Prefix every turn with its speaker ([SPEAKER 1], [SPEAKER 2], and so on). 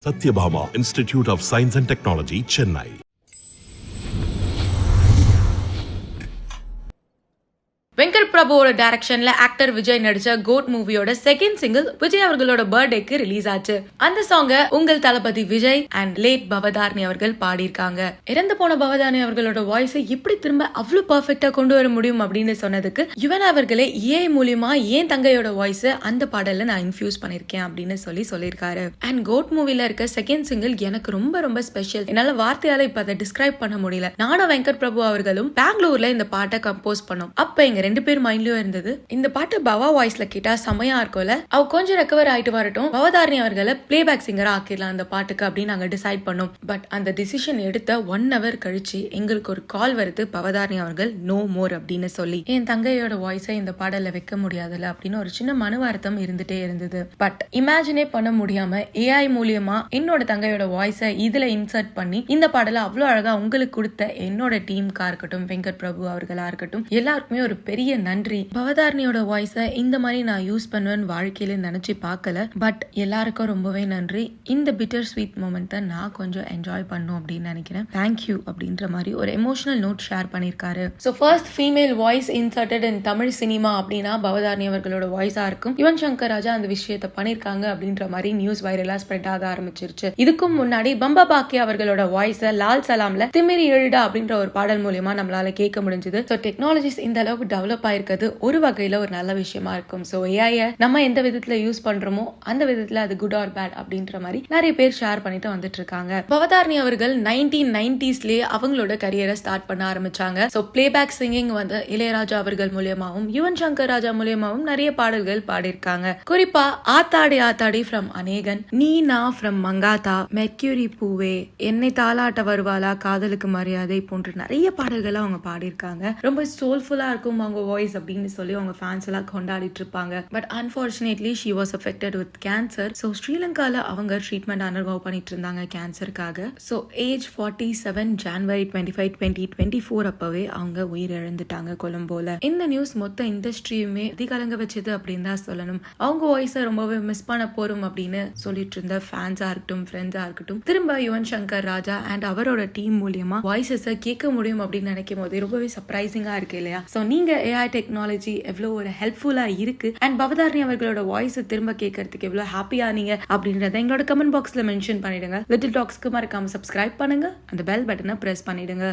[SPEAKER 1] Satyabhama Institute of Science and Technology, Chennai.
[SPEAKER 2] Venkat பிரபுவோட டைரக்ஷன்ல actor Vijay நடிச்ச code மூவியோட செகண்ட் சிங்கிள் விஜய் அவர்களோட பர்த்டேக்கு ரிலீஸ் ஆச்சு. அந்த சாங்க உங்கள் தளபதி விஜய் அண்ட் லேட் பவதாரணி அவர்கள் பாடியிருக்காங்க. இறந்து போன பவதாரணி அவர்களோட வாய்ஸை எப்படி திரும்ப அவ்வளவு பர்ஃபெக்டா கொண்டு வர முடியும் அப்படின்னு சொன்னதுக்கு யுவன் அவர்களே ஏஐ மூலியமா ஏன் தங்கையோட வாய்ஸ் அந்த பாடல்ல நான் இன்ஃபியூஸ் பண்ணிருக்கேன் அப்படின்னு சொல்லியிருக்காரு. அண்ட் கோட் மூவில இருக்க செகண்ட் சிங்கிள் எனக்கு ரொம்ப ரொம்ப ஸ்பெஷல். என்னால வார்த்தையால இப்ப அதை டிஸ்கிரைப் பண்ண முடியல. நானும் வெங்கட் பிரபு அவர்களும் பெங்களூர்ல இந்த பாட்டை கம்போஸ் பண்ணோம். அப்ப எங்க ரெண்டு பேர் மைண்ட்லயும் இருந்தது, இந்த பாட்டு பவா வாய்ஸ்ல கேட்டா செமையா இருக்கும்ல, அவ கொஞ்சம் ரெக்கவர் ஆயிட்டு வரட்டும், பவதாரணி அவர்களை பிளேபேக் சிங்கரா ஆக்கிடலாம் அந்த பாட்டுக்கு அப்படின்னு நாங்க டிசைட் பண்ணோம். பட் அந்த டிசிஷன் எடுத்த 1 hour கழிச்சு எங்களுக்கு ஒரு கால் வருது, பவதாரணி அவர்கள் நோ மோர் அப்படின்னு சொல்லி. என் தங்கையோட வாய்ஸை இந்த பாடல வைக்க முடியாதுல்ல அப்படின்னு ஒரு சின்ன மனு வருத்தம் இருந்துட்டே இருந்தது. பட் இமேஜினே பண்ண முடியாம ஏஐ மூலியமா என்னோட தங்கையோட வாய்ஸை இதுல இன்சர்ட் பண்ணி இந்த பாடல அவ்வளவு அழகா உங்களுக்கு கொடுத்த என்னோட டீமுக்கா இருக்கட்டும், வெங்கட் பிரபு அவர்களா இருக்கட்டும், எல்லாருக்குமே ஒரு பெரிய நன்றி. பவதாரணியோட வாய்ஸை இந்த மாதிரி நான் யூஸ் பண்ணுவேன்னு வாழ்க்கையில நினைச்சு பார்க்கல. பட் எல்லாருக்கும் ரொம்பவே நன்றி. இந்த பிட்டர் ஸ்வீட் மொமெண்ட்டை நான் கொஞ்சம் என்ஜாய் பண்ணும் அப்படின்னு நினைக்கிறேன். தேங்க்யூ அப்படின்ற மாதிரி ஒரு எமோஷனல் நோட் ஷேர் பண்ணிருக்காரு. So first female voice inserted in Tamil cinema அப்படின்னா பவதாரணி அவர்களோட வாய்ஸா இருக்கும். யுவன் சங்கர் ராஜா அந்த விஷயத்தை பண்ணிருக்காங்க அப்படின்ற மாதிரி நியூஸ் வைரலா ஸ்ப்ரெட் ஆக ஆரம்பிச்சிருச்சு. இதுக்கும் முன்னாடி பம்பா பாக்கி அவர்களோட வாய்ஸை லால் சலாம்ல திமிரி எழுடா அப்படின்ற ஒரு பாடல் மூலியமா நம்மளால கேட்க முடிஞ்சது. ஸோ டெக்னாலஜிஸ் இந்த அளவுக்கு டெவலப் ஆயிருக்கிறது ஒரு வகையில ஒரு நல்ல விஷயமா இருக்கும். ஸோ ஏஐ நம்ம எந்த விதத்துல யூஸ் பண்றோமோ அந்த விதத்துல அது குட் ஆர் பேட் அப்படின்ற மாதிரி நிறைய பேர் ஷேர் பண்ணிட்டு வந்துட்டு இருக்காங்க. பவதாரணி அவர்கள் 1990s அவங்களோட கரியரை ஸ்டார்ட் பண்ண ஆரம்பிச்சாங்க. ஸோ பிளேபேக் சிங்கிங் வந்து இளையராஜா அவர்கள் மூலியமாவும் யுவன் சங்கர் ராஜா மூலியமாவும் நிறைய பாடல்கள் பாடியிருக்காங்க. குறிப்பா ஆத்தாடி ஆத்தாடி ஃப்ரம் அநேகன், நீ நான் ஃப்ரம் மங்காத்தா, மெர்க்யூரி பூவே, என்னை தாளாட்ட வருவாளா, காதலுக்கு மரியாதை போன்ற நிறைய பாடல்களை அவங்க பாடியிருக்காங்க. ரொம்ப சோல்ஃபுல்லா இருக்கும் அவங்க வாய்ஸ் அப்படின்னு சொல்லி அவங்க ஃபேன்ஸ் எல்லாம் கொண்டாடிட்டு இருப்பாங்க. But unfortunately she was affected with cancer. So ஸ்ரீலங்கால அவங்க ட்ரீட்மெண்ட் அண்டர்கோ பண்ணிட்டு இருந்தாங்க கேன்சருக்காக. ஸோ ஏஜ் 47 ஜனவரி 25, 2024 அப்பவே அவங்க உயிர் இழந்துட்டாங்க கொலம்போல. இந்த நியூஸ் மொத்த இண்டஸ்ட்ரியுமே அதிகலங்க வச்சது அப்படின்னு தான் சொல்லணும். அவங்க வாய்ஸை ரொம்பவே மிஸ் பண்ண போறோம் அப்படின்னு சொல்லிட்டு இருந்த ஃபேன்ஸா இருக்கட்டும், ஃப்ரெண்ட்ஸா இருக்கட்டும், திரும்ப யுவன் சங்கர் ராஜா அண்ட் அவரோட டீம் மூலியமா வாய்ஸஸை கேட்க முடியும் அப்படின்னு நினைக்கும் போது ரொம்பவே சர்ப்ரைசிங்கா இருக்கு இல்லையா? ஸோ நீங்க ஏஐ டெக்னாலஜி எவ்வளவு ஒரு ஹெல்ப்ஃபுல்லா இருக்கு அண்ட் பவதாரணி அவர்களோட வாய்ஸ் திரும்ப கேட்கறதுக்கு எவ்வளவு ஹாப்பியா நீங்க அப்படின்றத எங்களோட கமெண்ட் பாக்ஸ்ல மென்ஷன் பண்ணிடுங்க. லிட்டில் டாக்ஸ்க்கு மறக்காம சப்ஸ்கிரைப் பண்ணுங்க, அந்த பெல் பட்டனை பிரஸ் பண்ணிடுங்க.